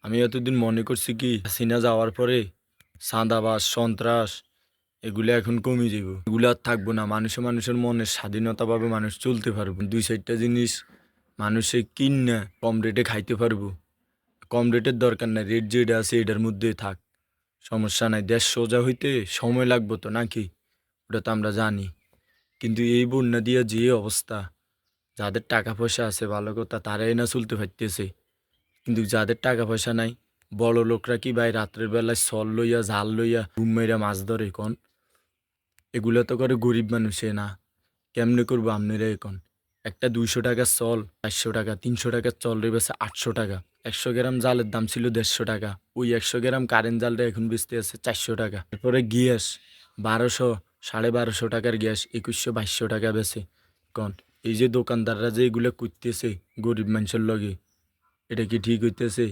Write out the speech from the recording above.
আমি এতদিন মনে করছি কি হাসিনা যাওয়ার পরে চাঁদাবাজ সন্ত্রাস এগুলো এখন কমে যাবো, এগুলো আর থাকবো না। মানুষের মনে স্বাধীনতাভাবে মানুষ চলতে পারবো, দুই চারটা জিনিস মানুষে কিনা কম রেটে খাইতে পারবো। কম রেটের দরকার নাই, রেট যেটা আছে এটার মধ্যে থাক, সমস্যা নাই। দেশ সোজা হইতে সময় লাগবো তো নাকি, ওটা তো আমরা জানি। কিন্তু এই বন্যা দিয়া যে অবস্থা, যাদের টাকা পয়সা আছে ভালো কথা, তারাই না চলতে পারতেছে। কিন্তু যাদের টাকা পয়সা নাই, বড় লোকরা কি ভাই রাত্রের বেলায় সল লইয়া জাল লইয়া ঘুম মেরা মাছ ধরে কোন? এগুলা তো করে গরিব মানুষে না। কেমনে করবো আপনারা এখন? একটা 200 টাকার চল 400 টাকা, 300 টাকার চল রে বেছে 800 টাকা। 100 গ্রাম জালের দাম ছিল 150 টাকা, ওই 100 গ্রাম কারেন্ট জালটা এখন বেচতে আছে 400 টাকা। এরপরে গ্যাস 1200, 1250 টাকার গ্যাস 2100-2200 টাকা বেছে কন? এই যে দোকানদাররা যে এগুলা করতেছে গরিব মানুষের লগে, এটা কি ঠিক হইতেছে?